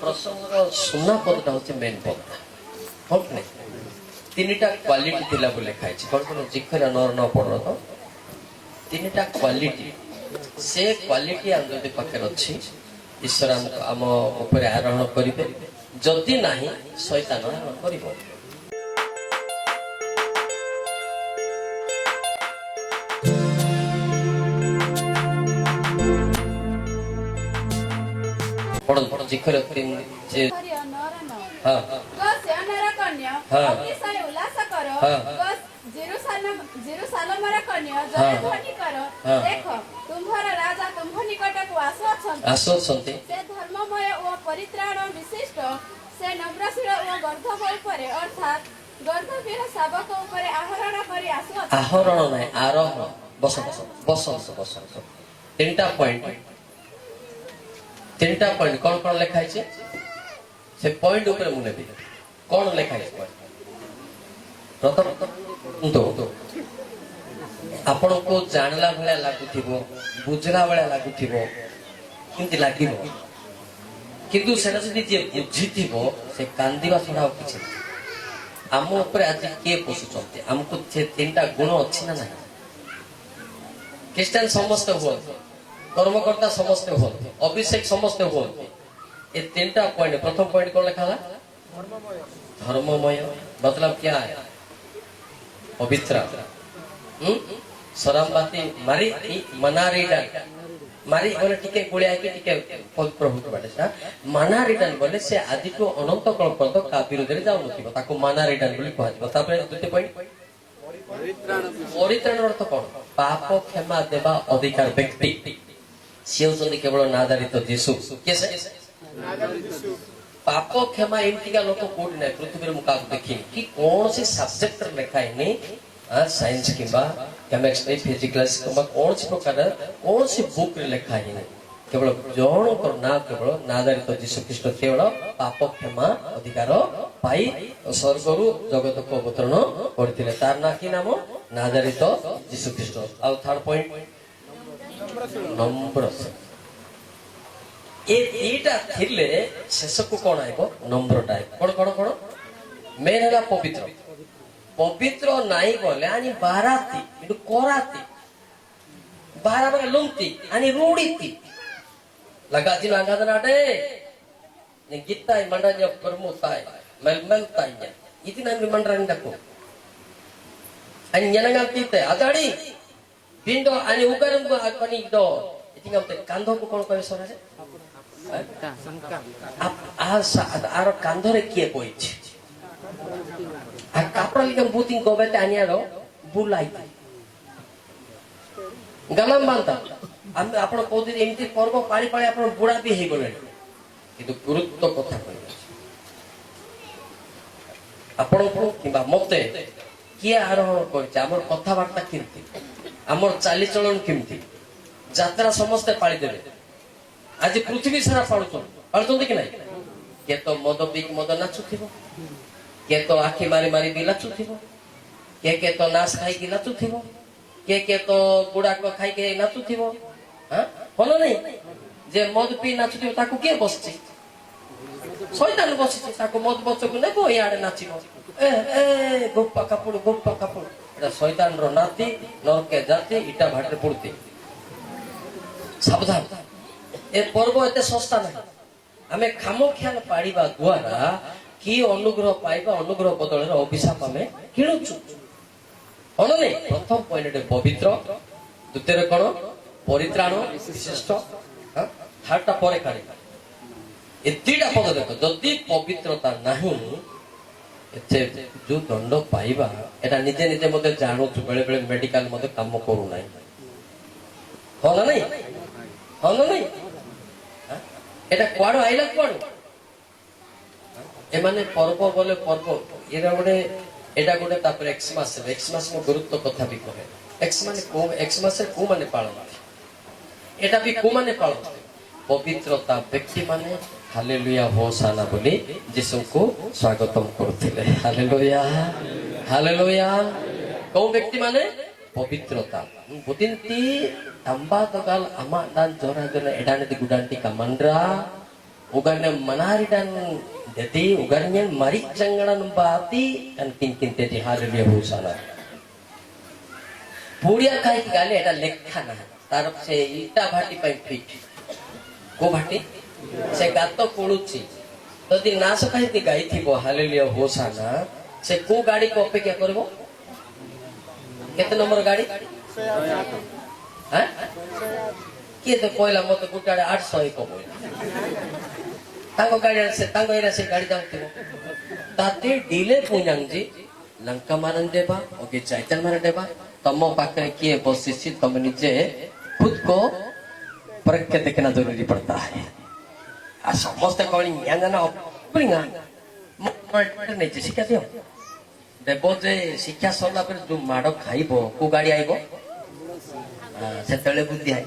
ପ୍ରସଙ୍ଗର ସୁନା ପଦଟା ହଉଛି ମେନ୍ ପଦଟା କଣ କି ନାଇଁ ତିନିଟା କ୍ୱାଲିଟି ଥିଲା ବୋଲି ଲେଖା ହେଇଛି କଣ କଣ ଜିଖରେ ନର ନ ପଡର ତ ତିନିଟା କ୍ୱାଲିଟି ସେ କ୍ୱାଲିଟି ଆମ ଯଦି ପାଖରେ ଅଛି ଈଶ୍ୱର ଆମ ଉପରେ ଆରୋହଣ କରିବେ ଯଦି ନାହିଁ ଶୈତାନ ଆରୋହଣ କରିବ पढ़ो पढ़ो जिखर तीन जे हां गस यानारा कन्या अतिशय उल्लास करो गस जेरूशलेम रा कन्या जय ध्वनि करो देखो तुम्हारा राजा तुम्ह निकट को आसोछंती से धर्ममय ओ परित्राण विशिष्ट से नम्रशिर ओ गर्धबल परे अर्थात गर्धवीर शावक ऊपर आहरण करी आसोछ आहरण नाही आरोहण बस बस बस बस बस तीनटा पॉइंट कौन कौन लिखा है से पॉइंट ऊपर मुने भी कौन लिखा है प्रथम तो आपण को जानला भले लागुथिबो बुझला भले लागुथिबो किंति लागिबो किंतु सेना जदि जे बुझिथिबो से कांदिबा छडा किछि आम ऊपर आज के पोसुचंती हमको से तीनटा गुण अछि ना नाही क्रिश्चियन समस्त हुआ कर्मकर्ता समस्त हो अभिषेक समस्त हो ये तीनटा पॉइंट प्रथम पॉइंट कौन लिखा है धर्ममय मतलब क्या है पवित्र शराबबाती मारी मनारीडन मारी बोले टिके गोलिया के टिके प्रभु के बाटे मनारीडन बोले से आदि को अनंत कल्प तो का विरोध रे जाउ नथिबो ताको मनारीडन बोली कहै छै तापर द्वितीय पॉइंट परित्राण अर्थ कोन पाप क्षमा देवा अधिकार व्यक्ति से होचंदी केवल नादारित जीसु केसे पाप क्षमा एमतिका लोक कोड नै पृथ्वी रे मुका देखि कि कोन से सब्जेक्ट लिखा है साइंस किबा केमिस्ट्री फिजिक्स किबा कोन से प्रकार कोन से बुक रे लिखा है केवल जण कर ना केवल नादारित जीसु ख्रीष्ट केवल पाप क्षमा अधिकार पाई स्वर्गरु जगत को अवतरण करथिले तार ना कि नाम नादारित जीसु ख्रीष्ट आ थर्ड पॉइंट नम्र एटा थिले शेष को कोन आइबो नम्रटा आइबो कोन कोन कोन मेन हला पवित्र पवित्र नाही बोले आनी बाराती किंतु कोराती बारा बारा लुंती आनी रूडीती लगाती लांगादनाटे ने गित्ताय मंडanya permutai melmeltanya itu nanti mandaran dako ani nyanangal tite adari bindo ani ugaram ko akoni do itingam te kandho ko kon kare sorare asa ar kandhore kiye koichi a kapra ligam buting gobete anialo bulai galam banta हम आपण कोदि एमती पर्व पाळी पाळी आपण बुढा भी हे गले किंतु गुरुत्व कथा कहले आपण को किबा मते किया आरोहण करछ हमर कथा वार्ता किमती हमर चाली चलन किमती यात्रा समस्त पाळी देबे आज पृथ्वी सारा पाळुछन कि नाही के तो मद पीक मद नाचुथिबो के तो आखी मारी मारी भी नाचुथिबो के तो नाच खाई कि नाचुथिबो के तो बुढा को खाई के नाचुथिबो हलो नहीं जे मद पी नाचुथिबो ताको के बसछि शैतान बसछि ताको मद बचको नै को याडे नाचिबो ए गोप्पा कपड़ एटा शैतान रो नाती नरके जाति इटा भाटरे पड़ती सावधान ए पर्व एते सस्ता नहीं हमें खामो ख्याल पाड़ीबा द्वारा की अनुग्रह पाइबा अनुग्रह बदल अभिशाप हमें किणुचु हलो नहीं प्रथम पॉइंट पवित्र द्वितीय कौन परित्राण विशिष्ट थर्डटा परे काढे ए तीटा पद देखो जदि पवित्रता नहीं एते जो दंड पाइबा एटा निजे निजे मते जानो छु बेले बेले मेडिकल मते काम करू नाही होला नहीं एटा क्वाडो आइला क्वाडो ए माने पर्व बोले पर्व एटा गोटे तापर एक्समास मो गुरुत्व कथा भी कहे एक्समास को माने पालन एटा भी को माने पालन पवित्रता व्यक्ति माने हालेलुया होसाना बोली यीशु को स्वागतम करथिले हालेलुया हालेलुया को व्यक्ति माने पवित्रता बुदिंती तंबा तगाल अमा दान जोरा जोरा एडाने गुडांटी कमंड्रा ugarnya menari dan jadi ugarnya mari jangan bati dan kinkin jadi haleluya hosana puria kai gale eta lekha na tar se ita bhati pai fit ko bhati se gato poluchi ଯଦି ନାଶ କାହିଁକି ଗାଇଥିବ ହାଲେଲୁୟା ହୋସାନା ସେ କୋଉ ଗାଡିକୁ ଅପେକ୍ଷା କରିବ କେତେ number ଗାଡି କିଏ ତ କହିଲା ମତେ ଗୋଟେ ଆଡେ 801 କହିଲା ତାଙ୍କ ଗାଡିରେ ସେ ତାଙ୍କ ଏରିଆ ସେ ଗାଡି ଯାଉଥିବ ତାତେ ଡିଲେ ପୁଞ୍ଜାଙ୍ଗ ଲଙ୍କା ମାରन ଦେବା ଓକେ ଚାଇତନ ମାର ଦେବା ତମ ପାଖରେ କିଏ ବସିଛି ତମେ ନିଜେ खुद को परख के देखना जरूरी पड़ता है समस्त कौन नहीं शिक्षा दियो देव जे शिक्षा सरला जो माड़ खाइब को गाड़ी आइब से बुद्धि आई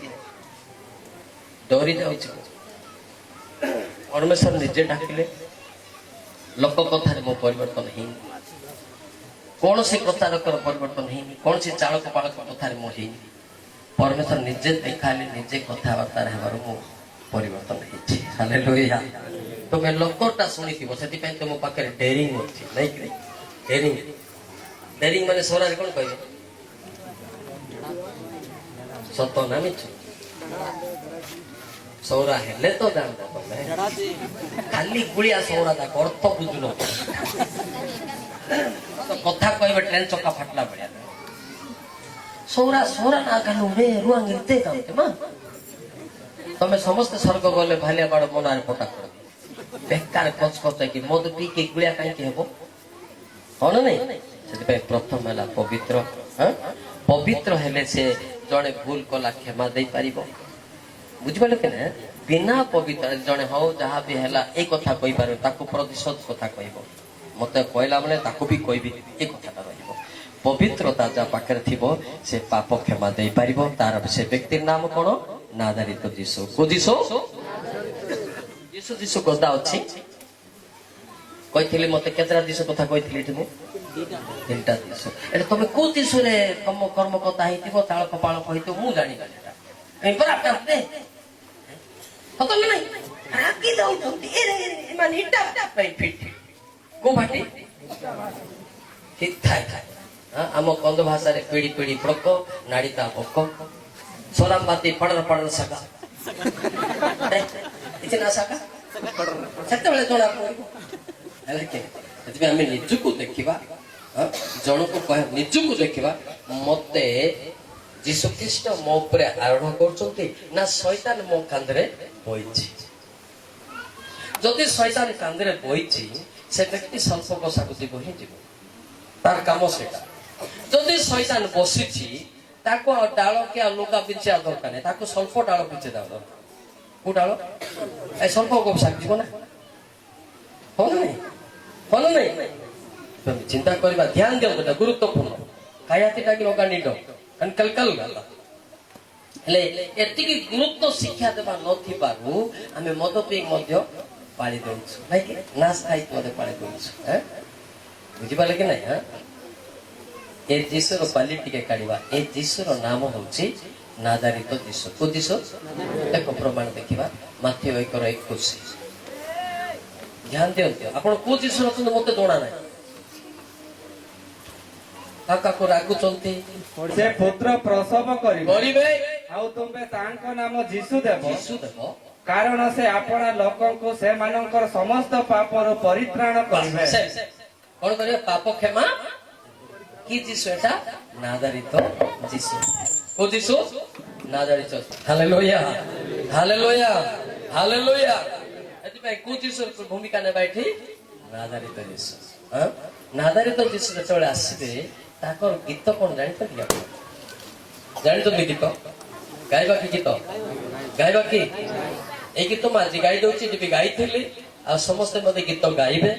डरी जाऊँ परमेश्वर निजे डाकिले लोक कथार मो परिवर्तन है कौन सी प्रचारकर परिवर्तन है कौन सी चालक पालक कथार मो है परमेश्वर निजे देखाले निजे कथबार्ता हेबार मो परिवर्तन है हालेलुया तुम लोकटा शुणिथिबो सेति पय तुम पाखे डेरिंग अछि नै कि डेरिंग डेरिंग माने सोरा कोन कहबे सत्य ना मिछ सौरा हेले तो जान तमे खाली गुलिया सौरा दा अर्थ बुझलो तो कथा कहबे ट्रेन चक्का फाटला बळिया सौरा सौरा ना कालु रे रुआ गिरते कामते मा तमे समस्त स्वर्ग गले भालिया बाड़ मनार पटा कर बेकार कच कच कि मद पी के गुलिया काई के हेबो कोन नै सेति पे प्रथम हला पवित्र पवित्र हेले से जणे भूल कला क्षमा दे पारिबो बुझबले के ना बिना पवित्र जणे हो जहा भी हला ए कथा कहि पारो ताको प्रतिशोध कथा कहबो मते कहला माने ताको भी कहबी ए कथाटा रहिबो पवित्रता जा पाखरे थिबो से पाप क्षमा दे पारिबो तार से व्यक्तिर नाम कोन नादारित जीसु को जीसु जीसु जीसु गदा अछि कहिथिले मते केतरा जीसु कथा कहिथिले थिमु तीनटा जीसु एटा तमे को जीसु रे कम कर्म कथा हिथिबो ताळ कपाळ कहितो मु जानि गालेटा ए बराबर करते तो नहीं राखी दो छंती ए माने इटा पई फिट को भाटी ठीक थाय आम कंद भाषा रे पीढ़ी पीढ़ी प्रक नाड़ीता पक सोराम बाती पड़र पड़र सका इतना सका सत्य बेले जोड़ा पड़ो के जब आम निजको देखा जन को कह निजको देखा मते जीशु ख्रीस्ट मो ऊपर आरोह करछंती ना शैतान मो कांधरे बइछि जदि शैतान कांधरे बइछि से व्यक्ति स्वल्प बसाको जीव ही जीव तार काम सेटा जदि शैतान बसिछि ताको डाल के लुगा बिछा दरकार नहीं ताको स्वल्प डाल बिछे दाओ को डाल ए स्वल्प बसा जीव ना हो नहीं तुम चिंता करबा ध्यान दियो बेटा गुरुत्वपूर्ण कायातिटा कि लगा निडो अन कलकल गाला हेले एति की गुरुत्व शिक्षा देबा नथि पारु हमें मद पे मध्य पाली दउछु लाइक नास खाइ मते पाली दउछु हैं बुझि पाले कि नहीं हां ए जीसुर क्वालिटी के काढिबा ए जीसुर नाम होछि नादारित जीसु को जीसु देखो प्रमाण देखिबा माथि 1:21 ध्यान दियो आपण को जीसु रतन मते जोड़ा नाही काका को रागु चलते से पुत्र प्रसव करिबे आउ तुमे तांको नाम जीसु देबो कारण से आपना लोकन को से मानकर समस्त पापर परित्राण करिवे कोन करिवे पाप क्षमा की जीसु एटा नादारित जीसु को जीसु नादारित हालेलुया हालेलुया हालेलुया एति भाई को जीसु भूमिका ने बैठी नादारित जीसु नादारित जीसु जतले आसीबे ताकर गीत कौन जानी तो क्या जानी तो गीत गाइबा की गीत गाइबा की ए गीत तो माजी गाई दउची जे गाई थिली आ समस्त मते गीत गाइबे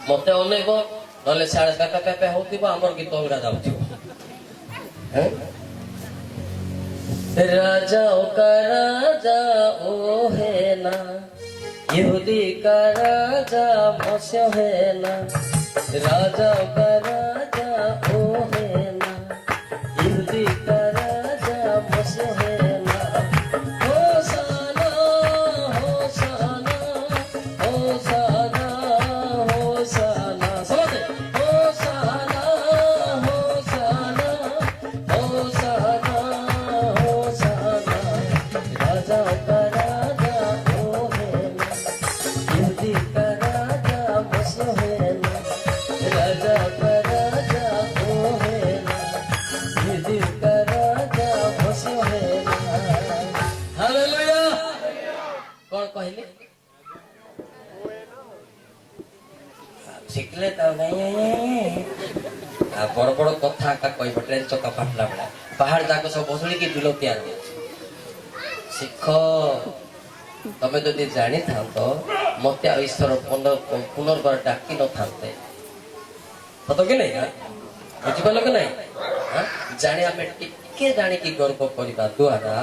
मते अनेको नले साडे काका पेपे होतिबो हमर गीत उडा जाउथिबो राजा का राजा ओ है ना यहूदी का राजा मस्य है ना राजा का राजा ओ है ना यहूदी का राजा मस्य है ना होशाना कौन कहले शिखले तो नहीं बड़ बड़ कथा का कहब ट्रेन चक्का फाटला बेला पहाड़ जाक सब बसुड़ी की बिल तैयार शिख तमें जदि जानी था तो मत ईश्वर पुनर्बार डाकी न था सत कि नहीं बुझिपाल कि नहीं जाने आम टिके जाणी गर्व करने द्वारा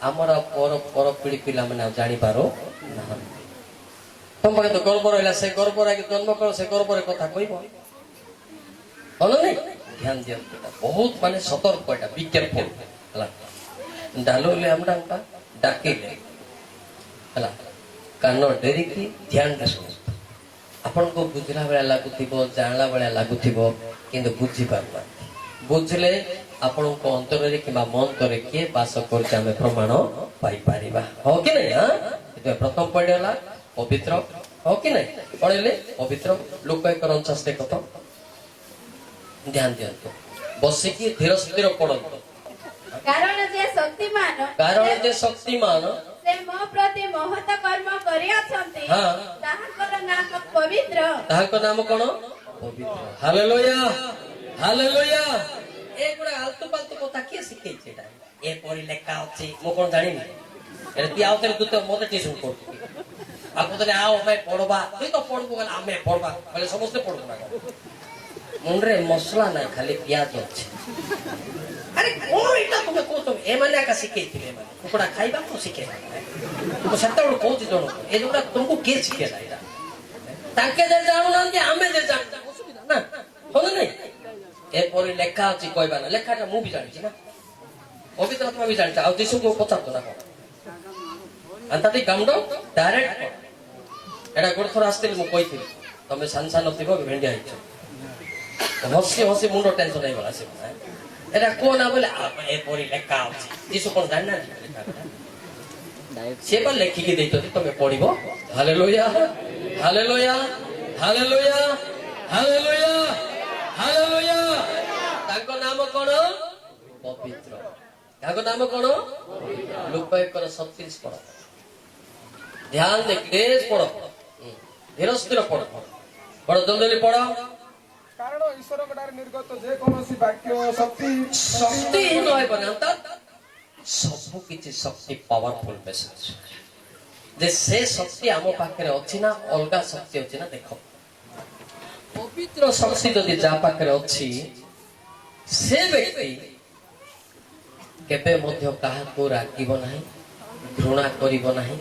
आमर पर पर पीढ़ी पिला मैंने जानी पारो ना तुम पाखे तो गर्व रहा से गर्व रहा जन्म कर से गर्व कथा कह नहीं ध्यान दियंतु बहुत माने सतर्क एटा बी केयरफुल हला डालोले हमरा डाकिले हला कान डेरी की ध्यान दे आपन को बुझला बेला लागुथिबो जानला बेला लागुथिबो किंतु बुझी पारबा बुझले आपन को अंतर रे किबा मन करे के वास करके हमें प्रमाण पाई पारिबा हो कि नहीं हां तो प्रथम पढ़ेला पवित्र हो कि नहीं पढ़ेले पवित्र लोक एक रंचास देखो तो ध्यान दियंतु बसिकी धीर स्थिर पड़ंतु कारण जे शक्तिमान से मो प्रति महत कर्म करि अछंती हां ताहाकर नाम पवित्र ताहाको नाम कोन पवित्र हालेलुया हालेलुया ए गुडा आलतु पालतु कथा के शिखै छेटा ए परि लेखा अछि मो कोन जानिनी एरे ती आवतरे तू तो मते टिउशन करतु आपको तो आओ मैं पढ़बा तुई तो पढ़बो गला आमे पढ़बा बोले समस्त पढ़बो ना मुंडरे मसला नाही खाली प्याज अछि अरे कोन इटा तुमे को तो ए माने का सिखे थिले माने कुकुडा खाइबा को सिखे तो सत्ता उड कोच जोनो ए जोडा तुमको के सिखे लाइरा ताके जे जानु नांती आमे जे जानता असुविधा ना होन नहीं ए परि लेखा अछि कहबा ना लेखाटा मु भी जानि छी ना पवित्र आत्मा भी जानता आ दिसु को पचातो ना को अंतति गमडो डायरेक्ट एडा गोड़ थोर आस्ते मु कहिथिली तमे सानसा नथिबो भेंडी आइछो हसी हसी मुंडो टेंशन नहीं वाला से एटा कोन आ बोले ए परि लेखा अछि दिसु कोन जानना से पर लेखि के देतो तमे पढिबो hallelujah hallelujah hallelujah hallelujah hallelujah ताको नाम कोन पवित्र ताको नाम कोन लोक कर 37 पढ़ो ध्यान दे क्लेश पढ़ो धीर स्थिर पढ़ो बड़ जल्दी पढ़ो कारण ईश्वर कटार निर्गत जे कोनोसी वाक्य शक्ति शक्ति ही नय बनाता सब किछि शक्ति पावरफुल मेसेज जे से शक्ति आम पाखरे अछि ना अलगा शक्ति अछि ना देखो पवित्र शक्ति जदि जा पाखरे अछि से व्यक्ति केबे मध्य काहा को रागिबो नाही घृणा करिबो नाही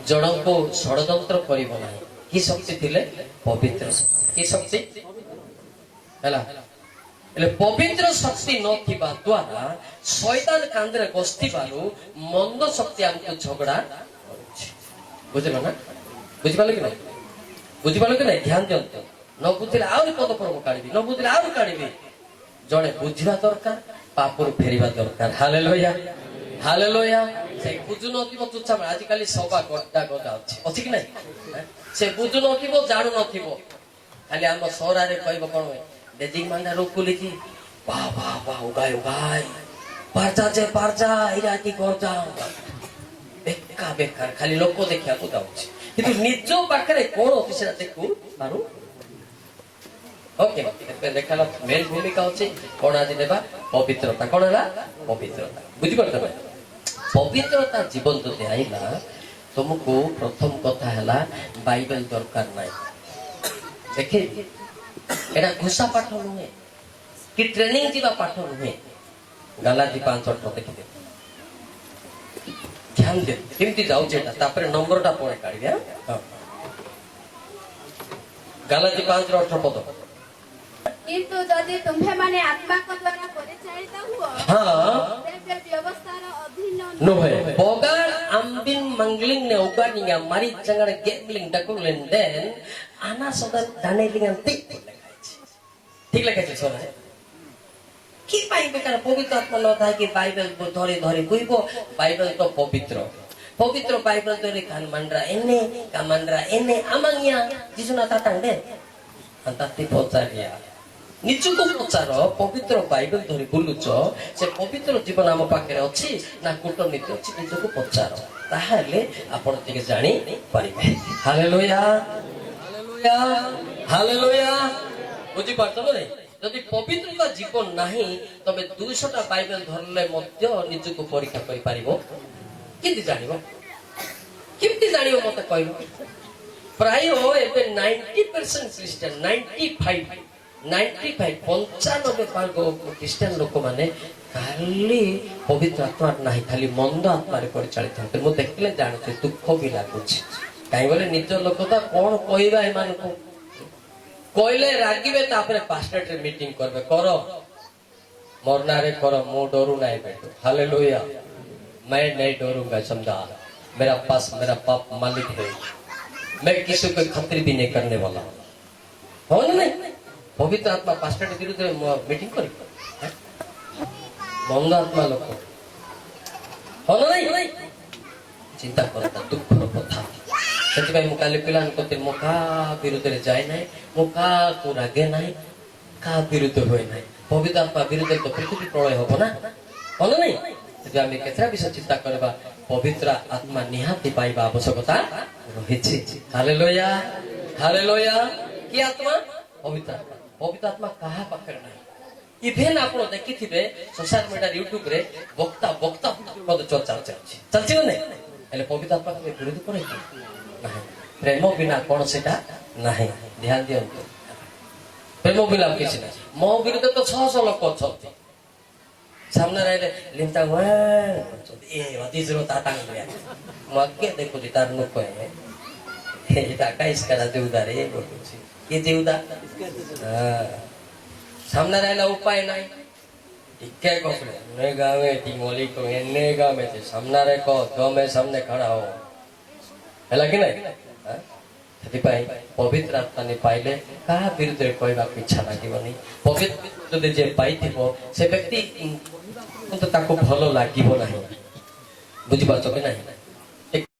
जणको षडयंत्र करिबो नाही की शक्ति थिले पवित्र शक्ति की शक्ति हला એટલે પવિત્ર શક્તિ નથીવા દ્વારા શૈતાન કાંદરે ગોસ્તીવાળું મંદ શક્તિ ଆମକୁ ଝଗଡ଼ା କରୁଛି ବୁଝିଲ ନା ବୁଝିପାରିଲ କି ନାହିଁ ବୁଝିପାରିଲ କି ନାହିଁ ଧ୍ୟାନ ଦିଅନ୍ତୁ ନ ବୁଝିଲେ ଆହୁରି ପଦପର୍ବ କାଢିବି ନ ବୁଝିଲେ ଆହୁରି କାଢିବି ଜଣେ ବୁଝିବା ଦରକାର ପାପରୁ ଫେରିବା ଦରକାର ହାଲେଲୁୟା ହାଲେଲୁୟା ସେ ବୁଝୁ ନଥିବ ତୁଚ୍ଛା ଆଜିକାଲି ସବା ଗଡା ଗଦା ଅଛି କି ନାହିଁ ସେ ବୁଝୁ ନଥିବ ଜାଣୁ ନଥିବ ଖାଲି ଆମ ସହରାରେ କହିବ କଣ बेजिंग मांडा रोक को लेकी वाह वाह वाह उगाय उगाय पारजा जे पारजा इराकी करजा बेका बेकार खाली लोक को देखिया को जाउछि किंतु निजो पाखरे कोन ऑफिसर देखु मारू ओके पे देखाला मेन भूमिका होछि कोन आज देबा पवित्रता कोन हला पवित्रता बुझि परत पवित्रता जीवन तो आइला तुमको प्रथम कथा हला बाइबल दरकार नाही देखे एटा घुसा पाठ नुहे कि ट्रेनिंग जीवा पाठ नुहे गलाती 5:8 देखि दे ध्यान दे केमती जाउ जेटा तापर नंबरटा पळे काढी दे हां गलाती 5:8 पद किंतु यदि तुम्हे माने आत्मा को द्वारा परिचालित हुओ हां तेबे व्यवस्थार अधीन नुहे बोगार आम्बिन मंगलिंग ने उगानिया मारी चंगड़ गेबलिंग डकुलेन देन आना सदन दानेलिंग ठीक ठीक लगे छे सोना की बाइबल का पवित्र आत्मा न था कि बाइबल को धरे धरे बुइबो बाइबल तो पवित्र पवित्र बाइबल धरे कान मंडरा एने का मंडरा एने अमंगिया जिसुना तातांडे अंतति पहुंचारिया ନିଜକୁ ପଚାର ପବିତ୍ର ବାଇବେଲ ଧରି ବୁଲୁଛ ସେ ପବିତ୍ର ଜୀବନ ଆମ ପାଖରେ ଅଛି ନା କୂଟନୀତି ଅଛି ନିଜକୁ ପଚାର ତାହେଲେ ଆପଣ ଟିକେ ଜାଣି ପାରିବେ ହାଲେଲୁୟା ହାଲେଲୁୟା ହାଲେଲୁୟା ବୁଝିପାରୁଛ ନା ଯଦି ପବିତ୍ରତା ଜୀବନ ନାହିଁ ତମେ 200ଟା ବାଇବେଲ ଧରିଲେ ମଧ୍ୟ ନିଜକୁ ପରୀକ୍ଷା କରିପାରିବ କେମିତି ଜାଣିବ ମତେ କହିବ ପ୍ରାୟ ଏବେ 90% ଖ୍ରୀଷ୍ଟିଆନ 95 ଭାଗ ଖ୍ରୀଷ୍ଟିଆନ ଲୋକମାନେ ଖାଲି ପବିତ୍ର ଆତ୍ମା ନାହିଁ ଖାଲି ମନ୍ଦ ଆତ୍ମାରେ ପରିଚାଳିତ ହନ୍ତି ମୁଁ ଦେଖିଲେ ଜାଣୁଛି ଦୁଃଖ ବି ଲାଗୁଛି କାହିଁକି ବୋଲେ ନିଜ ଲୋକ ତ କଣ କହିବା ଏମାନଙ୍କୁ କହିଲେ ରାଗିବେ ତାପରେ ପାଷ୍ଟରରେ ମିଟିଂ କରିବେ କର ମୋର ନାଁରେ କର ମୁଁ ଡରୁ ନାହିଁ ବେଟୁ ହାଲେଲୁୟା मैं नहीं डरूंगा समझा मेरा पास मेरा पाप मालिक है मैं किसी को खतरे भी नहीं करने वाला हो ना नहीं पवित्र आत्मा पास्टर विरुद्ध मीटिंग करी मंद आत्मा लोक हो ना नहीं चिंता करता दुख कथा ସେଥିପାଇଁ ମୁଁ କାଲି ପିଲାଙ୍କ କତିରେ ମୁଁ କାହା ବିରୁଦ୍ଧରେ ଯାଏ ନାହିଁ ମୁଁ କାହାକୁ ରାଗେ ନାହିଁ କାହା ବିରୁଦ୍ଧ ହୁଏ ନାହିଁ ପବିତ୍ର ଆତ୍ମା ବିରୁଦ୍ଧରେ ତ ପୃଥିବୀ ପ୍ରଳୟ ହବ ନା ଭଲ ନାହିଁ ଯଦି ଆମେ କେତେଟା ବିଷୟ ଚିନ୍ତା କରିବା ପବିତ୍ର ଆତ୍ମା ନିହାତି ପାଇବା ଆବଶ୍ୟକତା ରହିଛି ହାଲେଲୁୟା ହାଲେଲୁୟା କି ଆତ୍ମା ପବିତ୍ର ଆତ୍ମା କାହା ପାଖରେ ନାହିଁ ଇଭେନ ଆପଣ ଦେଖିଥିବେ ସୋସିଆଲ ମିଡିଆ ୟୁଟ୍ୟୁବରେ ବକ୍ତା ପଦ ଚର୍ଚ୍ଚା ଚାଲିଛି ନା ନାଇଁ ହେଲେ ପବିତ୍ର ଆତ୍ମା କେବେ ବିରୋଧ କରେ ନାହିଁ ପ୍ରେମ ବିନା କଣ ସେଟା ନାହିଁ ଧ୍ୟାନ ଦିଅନ୍ତୁ ପ୍ରେମ ବିନା କିଛି ନାହିଁ ମୋ ବିରୁଦ୍ଧରେ ତ 600 ଲୋକ ଅଛନ୍ତି सामने रहे लिमता ए अतिजरो तातांग गया मग्गे देखो जी तार नुक है हे टाका इसका देवदा रे बोलुची ये देवदा सामने रहेला उपाय नाही इक्के कोसले ने गावे टिंगोली को एने गावे ते सामने रे को तो मैं सामने खड़ा हो हैला कि नहीं ସେଥିପାଇଁ ପବିତ୍ର ଆତ୍ମା ପାଇଲେ କାହା ବିରୁଦ୍ଧରେ କହିବାକୁ ଇଚ୍ଛା ଲାଗିବନି ପବିତ୍ର ଯଦି ଯେ ପାଇଥିବ ସେ ବ୍ୟକ୍ତି ତାକୁ ଭଲ ଲାଗିବ ନାହିଁ ବୁଝିପାରୁଛ କି ନାହିଁ